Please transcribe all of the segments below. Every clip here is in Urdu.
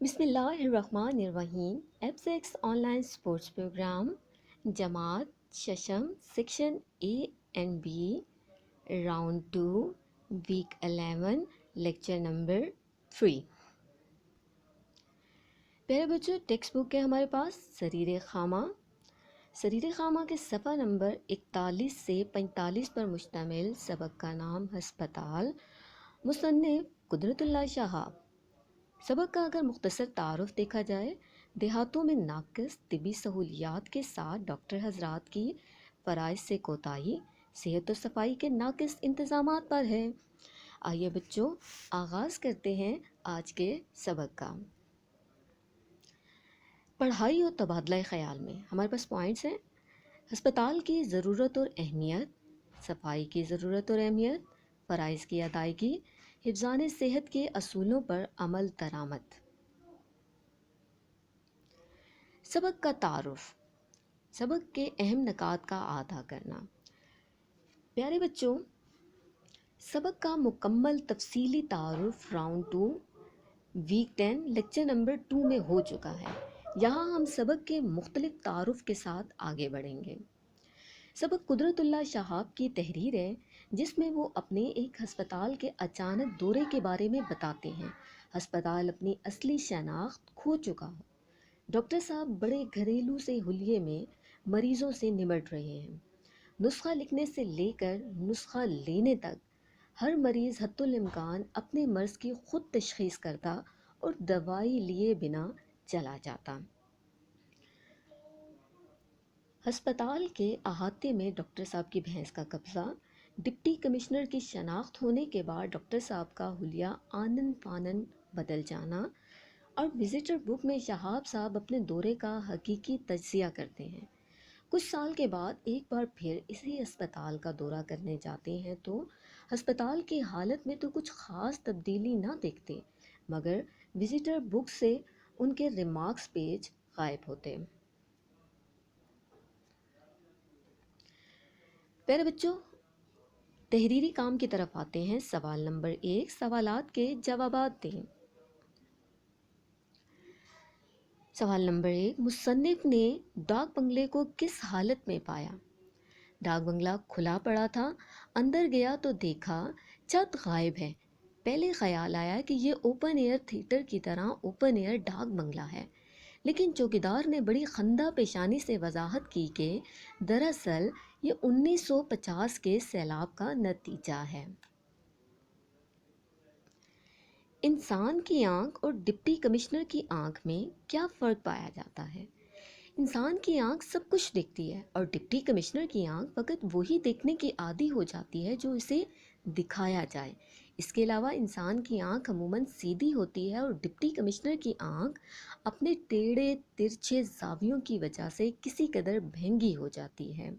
بسم اللہ الرحمن الرحیم F six online sports program جماعت ششم section A and B round 2 week 11 lecture number 3۔ پیارے بچوں، ٹیکسٹ بک ہے ہمارے پاس سریر خامہ کے صفحہ نمبر 41 سے 45 پر مشتمل سبق کا نام ہسپتال، مصنف قدرت اللہ شہاب۔ سبق کا اگر مختصر تعارف دیکھا جائے، دیہاتوں میں ناقص طبی سہولیات کے ساتھ ڈاکٹر حضرات کی فرائض سے کوتاہی، صحت و صفائی کے ناقص انتظامات پر ہے۔ آئیے بچوں، آغاز کرتے ہیں آج کے سبق کا۔ پڑھائی اور تبادلہ خیال میں ہمارے پاس پوائنٹس ہیں: ہسپتال کی ضرورت اور اہمیت، صفائی کی ضرورت اور اہمیت، فرائض کی ادائیگی، حفظان صحت کے اصولوں پر عمل درآمد۔ سبق کا تعارف، سبق کے اہم نکات کا احاطہ کرنا۔ پیارے بچوں، سبق کا مکمل تفصیلی تعارف راؤنڈ 2 ویک 10 لیکچر نمبر 2 میں ہو چکا ہے۔ یہاں ہم سبق کے مختلف تعارف کے ساتھ آگے بڑھیں گے۔ سبق قدرت اللہ شہاب کی تحریر ہے، جس میں وہ اپنے ایک ہسپتال کے اچانک دورے کے بارے میں بتاتے ہیں۔ ہسپتال اپنی اصلی شناخت کھو چکا ہو، ڈاکٹر صاحب بڑے گھریلو سے حلیے میں مریضوں سے نمٹ رہے ہیں۔ نسخہ لکھنے سے لے کر نسخہ لینے تک ہر مریض حتی الامکان اپنے مرض کی خود تشخیص کرتا اور دوائی لیے بنا چلا جاتا۔ ہسپتال کے احاطے میں ڈاکٹر صاحب کی بھینس کا قبضہ، ڈپٹی کمشنر کی شناخت ہونے کے بعد ڈاکٹر صاحب کا حلیہ آنن فانن بدل جانا، اور وزٹر بک میں شہاب صاحب اپنے دورے کا حقیقی تجزیہ کرتے ہیں۔ کچھ سال کے بعد ایک بار پھر اسی ہسپتال کا دورہ کرنے جاتے ہیں تو ہسپتال کی حالت میں تو کچھ خاص تبدیلی نہ دیکھتے، مگر وزٹر بک سے ان کے ریمارکس پیج غائب ہوتے۔ پیارے بچوں، تحریری کام کی طرف آتے ہیں۔ سوال نمبر 1، سوالات کے جوابات دیں۔ سوال نمبر 1، مصنف نے ڈاک بنگلے کو کس حالت میں پایا؟ ڈاک بنگلہ کھلا پڑا تھا، اندر گیا تو دیکھا چھت غائب ہے۔ پہلے خیال آیا کہ یہ اوپن ایئر تھیٹر کی طرح اوپن ایئر ڈاک بنگلہ ہے، لیکن چوکیدار نے بڑی خندہ پیشانی سے وضاحت کی کہ دراصل یہ 1950 کے سیلاب کا نتیجہ ہے۔ انسان کی آنکھ اور ڈپٹی کمشنر کی آنکھ میں کیا فرق پایا جاتا ہے؟ انسان کی آنکھ سب کچھ دیکھتی ہے اور ڈپٹی کمشنر کی آنکھ فقط وہی دیکھنے کی عادی ہو جاتی ہے جو اسے دکھایا جائے۔ اس کے علاوہ انسان کی آنکھ عموماً سیدھی ہوتی ہے اور ڈپٹی کمشنر کی آنکھ اپنے ٹیڑھے ترچھے زاویوں کی وجہ سے کسی قدر بہنگی ہو جاتی ہے۔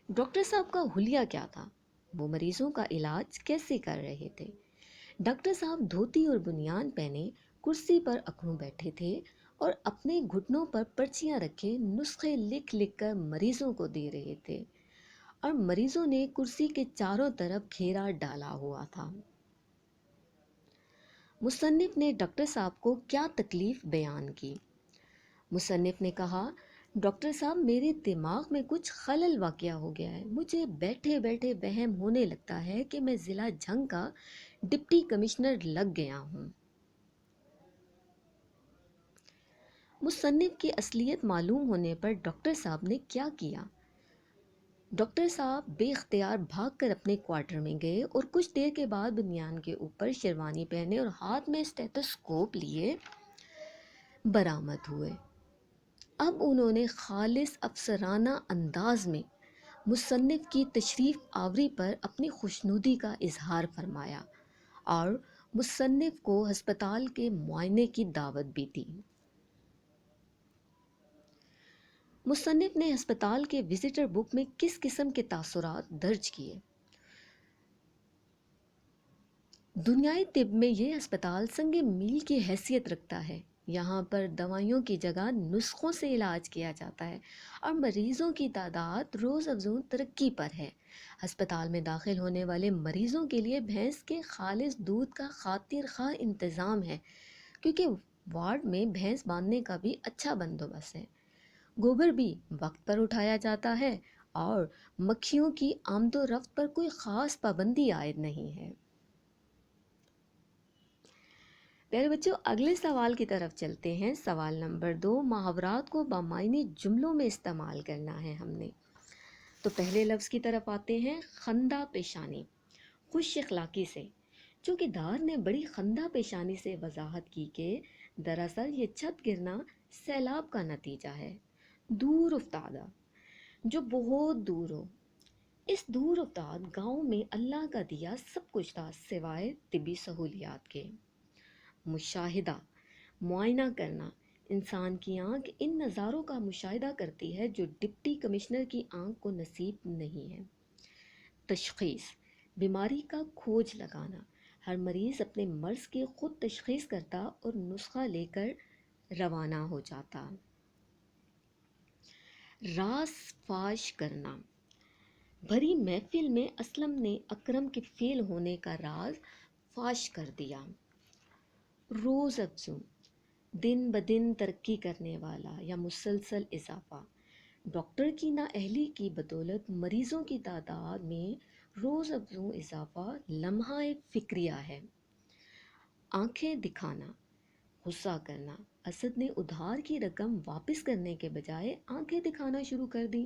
ڈاکٹر صاحب کا حلیہ کیا تھا؟ وہ مریضوں کا علاج کیسے کر رہے تھے؟ ڈاکٹر صاحب دھوتی اور بنیان پہنے کرسی پر اکڑوں بیٹھے تھے اور اپنے گھٹنوں پر پرچیاں رکھے نسخے لکھ لکھ کر مریضوں کو دے رہے تھے، اور مریضوں نے کرسی کے چاروں طرف گھیرا ڈالا ہوا تھا۔ مصنف نے ڈاکٹر صاحب کو کیا تکلیف بیان کی؟ مصنف نے کہا، ڈاکٹر صاحب میرے دماغ میں کچھ خلل واقع ہو گیا ہے، مجھے بیٹھے بیٹھے وہم ہونے لگتا ہے کہ میں ضلع جھنگ کا ڈپٹی کمشنر لگ گیا ہوں۔ مصنف کی اصلیت معلوم ہونے پر ڈاکٹر صاحب نے کیا کیا؟ ڈاکٹر صاحب بے اختیار بھاگ کر اپنے کوارٹر میں گئے اور کچھ دیر کے بعد بنیان کے اوپر شیروانی پہنے اور ہاتھ میں اسٹیتھوسکوپ لیے برآمد ہوئے۔ اب انہوں نے خالص افسرانہ انداز میں مصنف کی تشریف آوری پر اپنی خوشنودی کا اظہار فرمایا اور مصنف کو ہسپتال کے معائنے کی دعوت بھی دی۔ مصنف نے ہسپتال کے وزٹر بک میں کس قسم کے تاثرات درج کیے؟ دنیائی طب میں یہ ہسپتال سنگ میل کی حیثیت رکھتا ہے۔ یہاں پر دوائیوں کی جگہ نسخوں سے علاج کیا جاتا ہے اور مریضوں کی تعداد روز افزوں ترقی پر ہے۔ ہسپتال میں داخل ہونے والے مریضوں کے لیے بھینس کے خالص دودھ کا خاطر خواہ انتظام ہے، کیونکہ وارڈ میں بھینس باندھنے کا بھی اچھا بندوبست ہے۔ گوبر بھی وقت پر اٹھایا جاتا ہے اور مکھیوں کی آمد و رفت پر کوئی خاص پابندی عائد نہیں ہے۔ پیارے بچوں، اگلے سوال کی طرف چلتے ہیں۔ سوال نمبر 2، محاورات کو بامعنی جملوں میں استعمال کرنا ہے ہم نے۔ تو پہلے لفظ کی طرف آتے ہیں، خندہ پیشانی۔ خوش اخلاقی سے چوکیدار نے بڑی خندہ پیشانی سے وضاحت کی کہ دراصل یہ چھت گرنا سیلاب کا نتیجہ ہے۔ دور افتادہ، جو بہت دور ہو۔ اس دور افتاد گاؤں میں اللہ کا دیا سب کچھ تھا سوائے طبی سہولیات کے۔ مشاہدہ، معائنہ کرنا، انسان کی آنکھ ان نظاروں کا مشاہدہ کرتی ہے جو ڈپٹی کمشنر کی آنکھ کو نصیب نہیں ہے۔ تشخیص، بیماری کا کھوج لگانا، ہر مریض اپنے مرض کی خود تشخیص کرتا اور نسخہ لے کر روانہ ہو جاتا۔ راز فاش کرنا، بھری محفل میں اسلم نے اکرم کے فیل ہونے کا راز فاش کر دیا۔ روز افزوں، دن بدن ترقی کرنے والا یا مسلسل اضافہ۔ ڈاکٹر کی نااہلی کی بدولت مریضوں کی تعداد میں روز افزوں اضافہ لمحہ فکریہ ہے۔ آنکھیں دکھانا، غصہ کرنا، اسد نے ادھار کی رقم واپس کرنے کے بجائے آنکھیں دکھانا شروع کر دی۔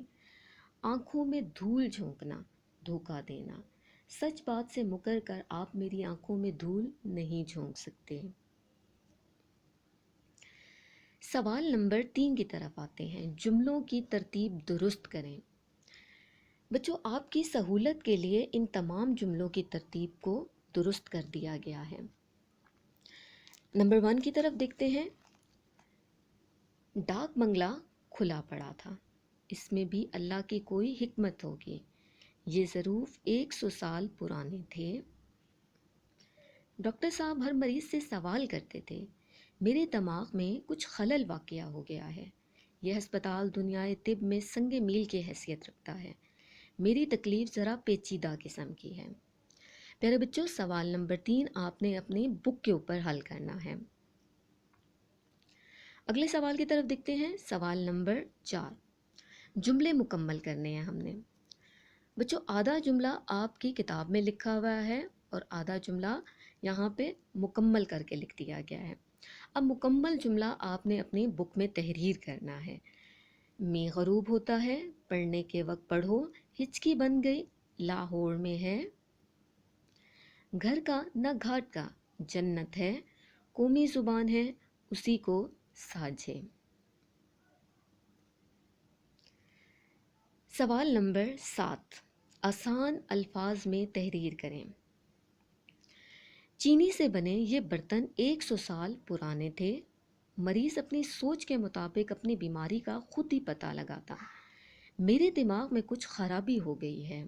آنکھوں میں دھول جھونکنا، دھوکہ دینا، سچ بات سے مکر کر آپ میری آنکھوں میں دھول نہیں جھونک سکتے۔ سوال نمبر 3 کی طرف آتے ہیں، جملوں کی ترتیب درست کریں۔ بچوں، آپ کی سہولت کے لیے ان تمام جملوں کی ترتیب کو درست کر دیا گیا ہے۔ نمبر 1 کی طرف دیکھتے ہیں، ڈاک بنگلہ کھلا پڑا تھا، اس میں بھی اللہ کی کوئی حکمت ہوگی، یہ ضرور 100 سال پرانے تھے۔ ڈاکٹر صاحب ہر مریض سے سوال کرتے تھے، میرے دماغ میں کچھ خلل واقع ہو گیا ہے، یہ ہسپتال دنیائے طب میں سنگ میل کی حیثیت رکھتا ہے، میری تکلیف ذرا پیچیدہ قسم کی ہے۔ پیارے بچوں، سوال نمبر 3 آپ نے اپنی بک کے اوپر حل کرنا ہے۔ اگلے سوال کی طرف دیکھتے ہیں، سوال نمبر 4، جملے مکمل کرنے ہیں ہم نے۔ بچوں، آدھا جملہ آپ کی کتاب میں لکھا ہوا ہے اور آدھا جملہ یہاں پہ مکمل کر کے لکھ دیا گیا ہے۔ اب مکمل جملہ آپ نے اپنی بک میں تحریر کرنا ہے۔ میں غروب ہوتا ہے، پڑھنے کے وقت پڑھو، ہچکی بن گئی، لاہور میں ہے، گھر کا نہ گھاٹ کا، جنت ہے، قومی زبان ہے، اسی کو ساجھے۔ سوال نمبر 7، آسان الفاظ میں تحریر کریں۔ چینی سے بنے یہ برتن 100 سال پرانے تھے، مریض اپنی سوچ کے مطابق اپنی بیماری کا خود ہی پتہ لگاتا، میرے دماغ میں کچھ خرابی ہو گئی ہے۔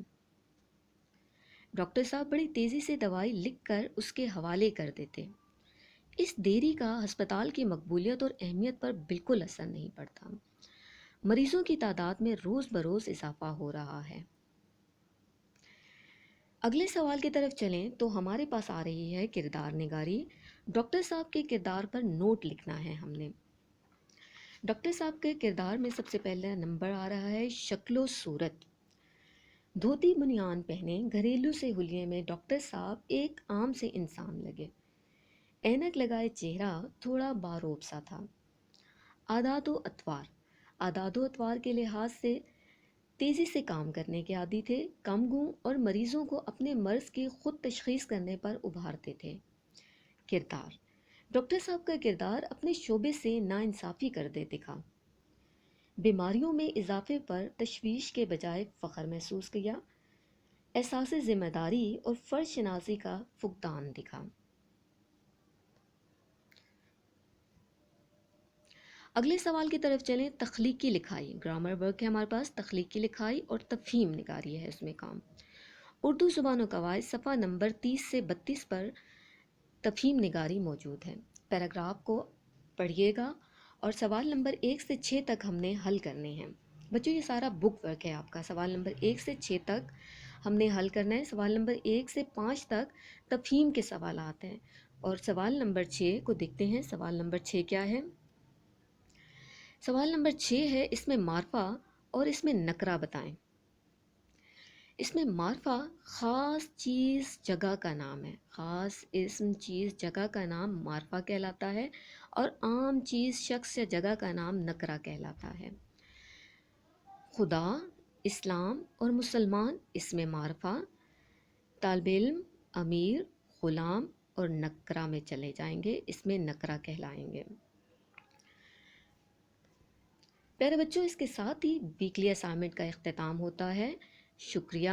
ڈاکٹر صاحب بڑی تیزی سے دوائی لکھ کر اس کے حوالے کر دیتے، اس دیری کا ہسپتال کی مقبولیت اور اہمیت پر بالکل اثر نہیں پڑتا، مریضوں کی تعداد میں روز بروز اضافہ ہو رہا ہے۔ اگلے سوال کی طرف چلیں تو ہمارے پاس آ رہی ہے کردار نگاری۔ ڈاکٹر صاحب کے کردار پر نوٹ لکھنا ہے ہم نے۔ ڈاکٹر صاحب کے کردار میں سب سے پہلا نمبر آ رہا ہے شکل و صورت۔ دھوتی بنیان پہنے گھریلو سے حلیے میں ڈاکٹر صاحب ایک عام سے انسان لگے، اینک لگائے چہرہ تھوڑا باروب سا تھا۔ عادات و اطوار کے لحاظ سے تیزی سے کام کرنے کے عادی تھے، کم گو اور مریضوں کو اپنے مرض کی خود تشخیص کرنے پر ابھارتے تھے۔ کردار، ڈاکٹر صاحب کا کردار اپنے شعبے سے ناانصافی کرتے دکھا، بیماریوں میں اضافے پر تشویش کے بجائے فخر محسوس کیا، احساس ذمہ داری اور فرض شناسی کا فقدان دکھا۔ اگلے سوال کی طرف چلیں، تخلیقی لکھائی، گرامر ورک ہے ہمارے پاس، تخلیقی لکھائی اور تفہیم نگاری ہے اس میں کام۔ اردو زبان و قواعد صفحہ نمبر 30 سے 32 پر تفہیم نگاری موجود ہے۔ پیراگراف کو پڑھیے گا اور سوال نمبر 1 سے 6 تک ہم نے حل کرنے ہیں۔ بچوں یہ سارا بک ورک ہے آپ کا، سوال نمبر 1 سے 6 تک ہم نے حل کرنا ہے۔ سوال نمبر 1 سے 5 تک تفہیم کے سوالات ہیں، اور سوال نمبر 6 کو دیکھتے ہیں۔ سوال نمبر 6 کیا ہے؟ سوال نمبر 6 ہے، اس میں معرفہ اور اس میں نکرہ بتائیں۔ اس میں معرفہ خاص چیز جگہ کا نام ہے، خاص اسم چیز جگہ کا نام معرفہ کہلاتا ہے، اور عام چیز شخص یا جگہ کا نام نکرہ کہلاتا ہے۔ خدا، اسلام اور مسلمان اس میں معرفہ، طالب علم، امیر، غلام اور نکرہ میں چلے جائیں گے، اس میں نکرہ کہلائیں گے۔ پیارے بچوں، اس کے ساتھ ہی ویکلی اسائنمنٹ کا اختتام ہوتا ہے۔ شکریہ۔